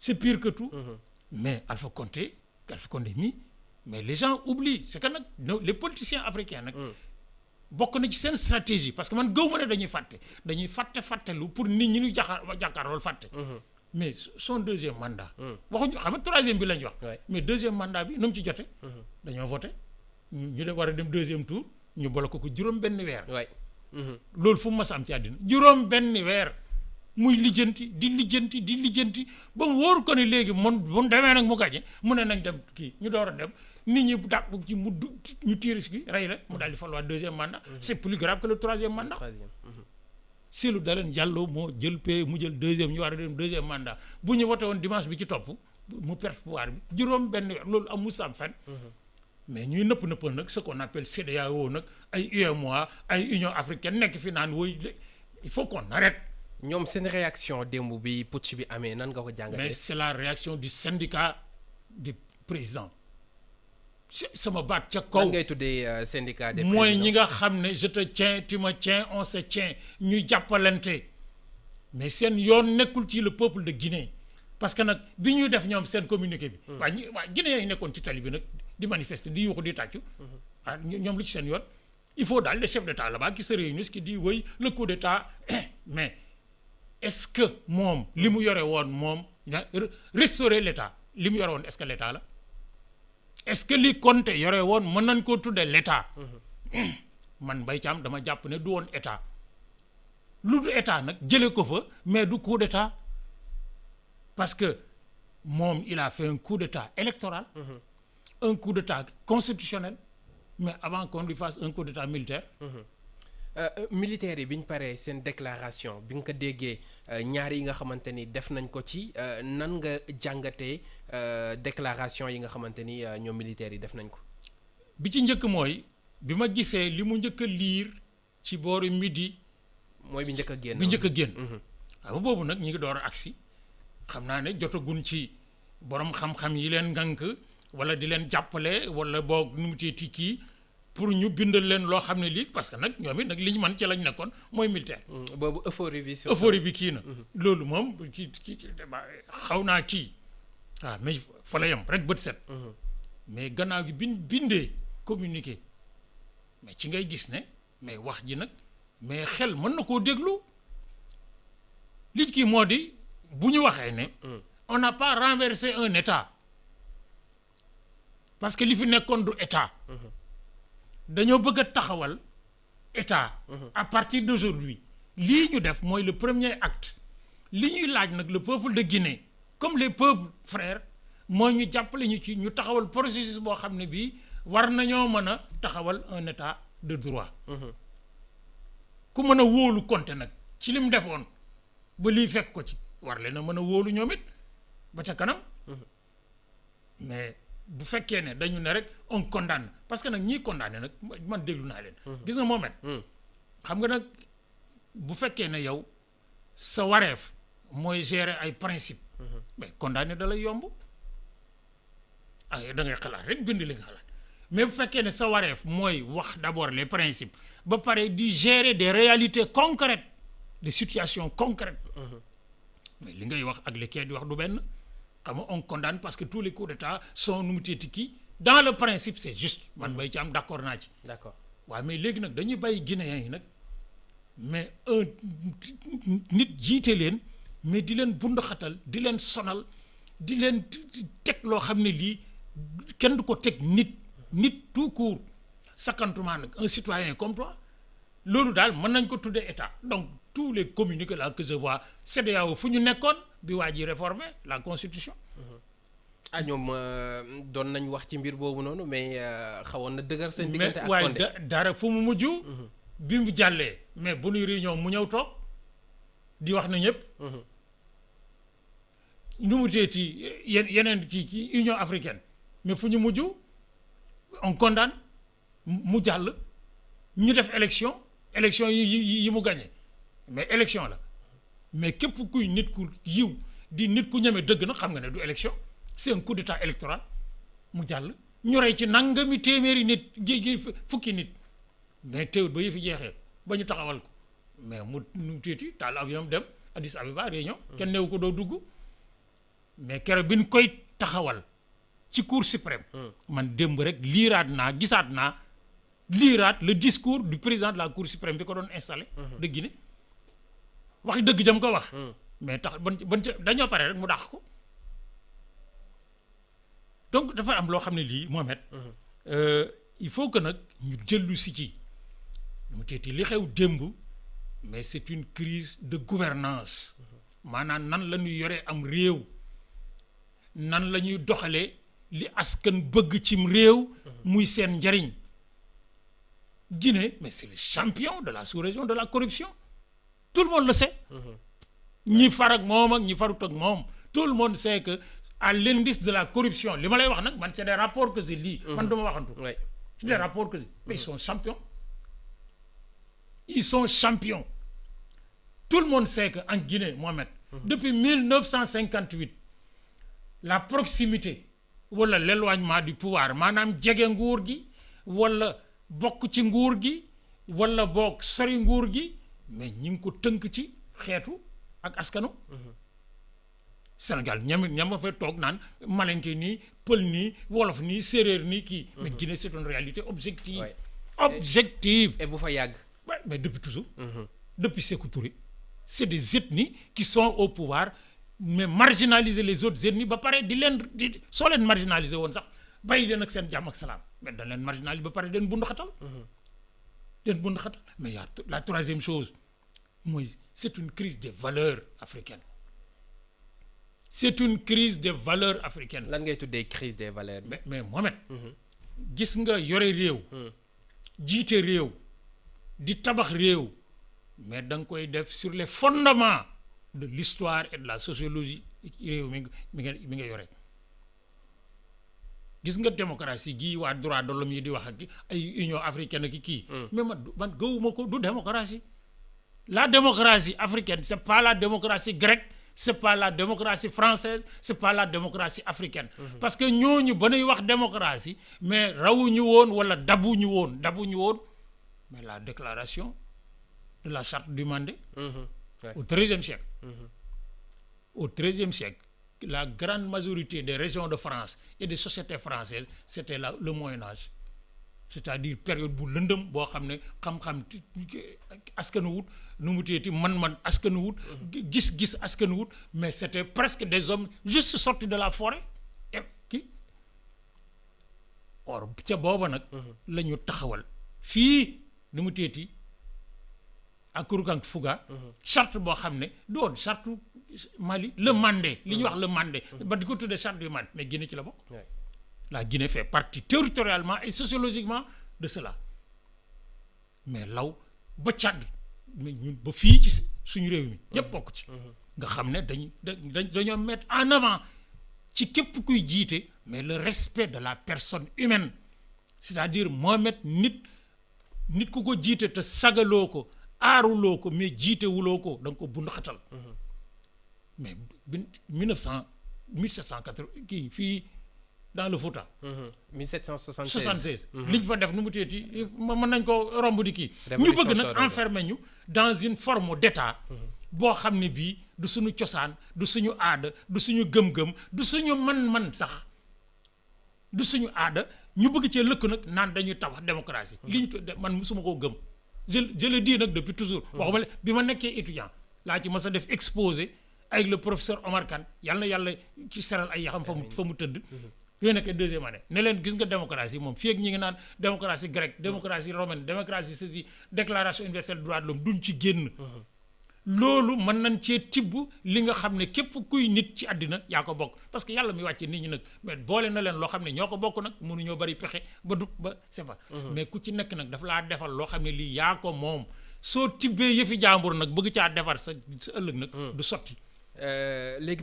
c'est pire que tout. Mais Alpha Condé mais les gens oublient c'est que nag les politiciens africains nag. bokk na ci seen stratégie parce que man gëw ma ne dañuy fàttelu pour nit ñi ñu jàkkaarlool fàtte. mais son deuxième mandat. waxuñu xam nga troisième bi lañ wax. mais deuxième mandat bi nu mu ci jote dañoo voté ñu dem war a dem deuxième tour ñu bloqué ko juróom benn weer. loolu fu mu mas a am ci àddina juróom benn weer muy lijjanti di lijjanti ba mu wóor ko ne léegi mun demee nag mu gàñe mu ne nañ dem kii ñu door a dem nit ñi dàq ci ñu tiir si rey la mu daal di falwaat deuxième mandat. c'est plus grave que le troisième mandat. Cellou Dalein Diallo moo jël mu jël deuxième ñu war a dem deuxième mandat bu ñu voté woon dimanche bi ci topp mu perte pouvoir bi juróom benn weer loolu amul sam fen mais ñuy nëppal nag ce qu'on appelle CEDEAO nag ay UEMOA ay Union africaine nekk fi naan woy il faut qu'on arrête. ñoom seen réaction démb bi putsch bi amee nan nga ko jàngatee. mais c'est la réaction du syndicat du président sama baat ca kaw. nan ngay tuddee syndicat des présidents mooy ñi nga xam ne je te tiens tu me tiens on se tient ñuy jàppalante mais seen yoon nekkul ci le peuple de Guinée parce que nag bi ñuy def ñoom seen communiqué bi. waa Guinée yi nekkoon ci tali bi nag di manifester di yuuxu di tàccu. ñoom lu ci seen yoon il faut daal les chefs d'État là-bas qui se réunissent qui disent oui le coup d'État mais est-ce que moom li mu yore woon moom restaurer l'État li mu yore woon est-ce que l'État la. est-ce que li Conté yore woon mën nañ koo tuddee l'état man Mbaye Thiam dama jàpp ne du woon état lu du état nag jëlee ko fa mais du coup d'état parce que moom il a fait un coup d'état électoral un coup d'état constitutionnel mais avant qu'on lui fasse un coup d'état militaire militaires yi bi ñu paree seen déclaration bi nga ko déggee ñaar yi nga xamante ni def nañ ko ci nan nga jàngatee déclaration yi nga xamante ni ñoom militaires yi def nañ ko. bi ci njëkk mooy bi ma gisee li mu njëkk a liir ci boori midi. mooy bi njëkk a génn bi njëkk a génn. waaw boobu nag ñu ngi door a agsi xam naa ne jotagun ci borom xam-xam yi leen ngànk wala di leen jàppale wala boog nu mu teeti kii. pour ñu bindal leen loo xam ne lii parce que nag ñoom it nag li ñu mën ci lañ nekkoon mooy militaire. boobu euphorie bi kii na. loolu moom kii xaw naa kii. waaw mais fa la yem rek bët set. mais gannaaw gi bindee communiqué mais ci ngay gis ne mais wax ji nag mais xel mën na koo déglu li kii moo di bu ñu waxee ne. on n'a pas renversé un état parce que li fi nekkoon du état. dañoo bëgg a taxawal état à partir d'aujourd'hui lii ñu def mooy le premier acte li ñuy laaj nag le peuple de Guinée comme les peuples frères mooy ñu jàppale ñu ci ñu taxawal processus boo xam ne bii war nañoo mën a taxawal un état de droit ku mën a wóolu Conté nag ci li mu defoon ba lii fekk ko ci war leen a mën a wóolu ñoom it ba ca kanam mais bu fekkee ne dañu ne rek on condamne parce que nag ñii condamné nag man déglu naa leen. gis nga Mohamed. xam nga nag bu fekkee ne yow sa wareef mooy gérer ay principe mais condamné da lay yomb da ngay xalaat rek bind li nga xalaat mais bu fekkee ne sa wareef mooy wax d'abord les principes ba pare di gérer des réalités concrètes des situations concrètes mais li ngay wax ak li kee di wax du benn. xam nga on condamne parce que tous les coups d'état sont nu mu teeti kii dans le principe c'est juste man bay ci am d'accord naa ci. d'accord waaw mais léegi nag dañuy bàyyi Guinéens yi nag mais nit jiite leen mais di leen bundaxatal di leen sonal di leen teg loo xam ne lii kenn du ko teg nit tout court sakantuma nag un citoyen comme toi loolu daal mën nañ ko tuddee état donc tous les communiqués là que je vois CEDEAO fu ñu nekkoon bi waa ji réformer la constitution. ñoom doon nañ wax ci mbir boobu noonu mais xawoon na dëgër seen diggante ak Condé waaye dara fu mu mujj. bi mu jàllee mais bu nuy réunion mu ñëw toog di wax na ñëpp. nu mu teeti yeneen ci Union africaine mais fu ñu mujj on condamne mu jàll ñu def élection yi mu gagné mais élection la mais képp kuy nit ku yiw di nit ku ñeme dëgg na xam nga ne du élection c'est un coup d'état électoral mu jàll ñu rey ci nangami téeméeri nit ji fukki nit mais teewut ba yëfi jeexee ba ñu taxawal ko mais mu teeti taal avion dem Addis Abeba réunion kenn neewu ko doo dugg mais keroog bi ñu koy taxawal ci Cour suprême. man démb rek gisaat naa le discours du président de la Cour suprême bi ko doon installé. de Guinée wax dëgg jam ko wax. mais tax dañoo pare rek mu dàq ko. donc dafa am loo xam ne lii Mohamed. il faut que nag ñu dellu si ci mu teeti li xew démb mais c'est une crise de gouvernance maanaam nan la ñuy yoree am réew nan la ñuy doxalee li askan bëgg cim réew muy seen njariñ. Guinée mais c'est le champion de la sous-région de la corruption tout le monde le sait. ñi far ak moom ak ñi farut ak moom tout le monde sait que à l'indice de la corruption li ma lay wax nag man c'est des rapports que je lis. man duma waxantu. c'est des rapports que mais ils sont champions. Ils sont champions. Tout le monde sait qu'en Guinée, Mohamed, depuis 1958, la proximité wala l'éloignement du pouvoir maanaam jege nguur gi wala bokk ci nguur gi wala bokk sori nguur gi mais ñi ngi ko tënk ci xeetu ak askanu. Sénégal ñama fa toog naan malinké nii pël nii wolof nii séeréer nii kii. mais Guinée c'est une réalité objective. Objective. et bu fa yàgg. mais depuis toujours. Depuis Sékou Touré c'est des ethnies qui sont au pouvoir mais marginaliser les autres ethnies ba pare soo leen marginaliser woon sax bàyyi leen ak seen jàmm ak salaam mais dañ leen marginaliser ba pare den bundu xatal. Mais il y a la troisième chose mooy c'est une crise des valeurs africaines. C'est une crise des valeurs africaines. lan ngay tuddee crise des valeurs. mais Mohamed. gis nga yore réew. jiite réew. di tabax réew. mais da nga koy def sur les fondements de l'histoire et de la sociologie réew mi nga yore. gis nga démocratie gii waa droit de l'homme yi di wax ak ay union africaine ak kii. mais man gëwuma ko du démocratie. la démocratie africaine c'est pas la démocratie grecque. C'est pas la démocratie française, c'est pas la démocratie africaine. Parce que ñooñu ba ñuy wax démocratie mais rawuñu woon wala dabuñu woon mais la déclaration de la charte du Mandé. Au XIIIe siècle. Au XIIIe siècle, la grande majorité des régions de France et des sociétés françaises c'était le Moyen Âge. C'est-à-dire période bu lëndëm boo xam ne xam-xam askanu wut nu mu teeti man askanu wut gis-gis askanu wut mais c'était presque des hommes juste sortis de la forêt et kii or ca booba nag la ñu taxawal fii nu mu teeti ak Kouroukank Fouga charte boo xam ne du woon charte Mali le Mandé li ñuy wax le Mandé ba di ko tuddee charte du Mandé mais Guinée ci la bokk. La Guinée fait partie territorialement et sociologiquement de cela mais law ba Tchad mais ñun ba fii ci suñu réew mi ñëpp bokk ci. nga xam ne dañoo mettre en avant ci képp kuy jiite mais le respect de la personne humaine c'est-à-dire moo mettre nit ku ko jiite te sagaloo ko aaruloo ko mais jiitewuloo ko da nga ko bund xatal mais 1780 kii fii. Dans le Fouta. 1776. li ñu fa def nu mu teeti mën nañ ko romb di kii. ñu bëgg nag enfermer ñu dans une forme d'état. boo xam ne bii du suñu cosaan du suñu aada du suñu gëm-gëm du suñu man-man sax du suñu aada ñu bëgg cee lëkk nag naan dañuy tabax démocratie. li ñu man musuma koo gëm. je le dis nag depuis toujours. waxuma la bi ma nekkee étudiant laa ci mas a def exposé avec le professeur Omar Kane yàlla ci seral ay yaxam fa mu tëdd. yooyu nekkee deuxième année ne leen gis nga démocratie moom fii ak ñi ngi naan démocratie grecque démocratie romaine démocratie ceci déclaration universelle des droits de l'homme duñ ci génn. loolu mën nañ cee tibb li nga xam ne képp kuy nit ci àddina yaa ko bokk parce que yàlla mi wàccee nit ñi nag mais boole na leen loo xam ne ñoo ko bokk nag mënuñoo bari pexe ba c'est pas. mais ku ci nekk nag dafa laa defal loo xam ne lii yaa ko moom soo tibbee yëfi jàmbur nag bëgg caa defar sa ëllëg nag. du sotti. léegi